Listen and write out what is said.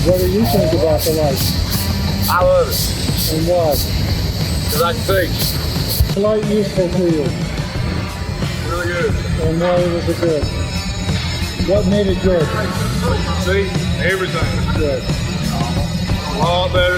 What do you think about the light? I love it. And why? Because I can see. The light useful to you? Really good. And why was it good? What made it good? See? Everything. Good. A lot better